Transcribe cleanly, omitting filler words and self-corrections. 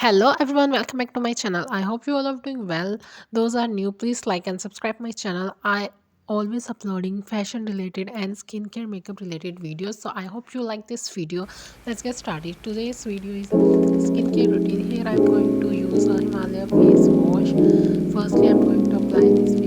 Hello everyone, welcome back to my channel. I hope you all are doing well. Those are new, please like and subscribe my channel. I always uploading fashion related and skincare makeup related videos. So I hope you like this video. Let's get started. Today's video is skincare routine. Here I'm going to use a Himalaya face wash. Firstly, I'm going to apply this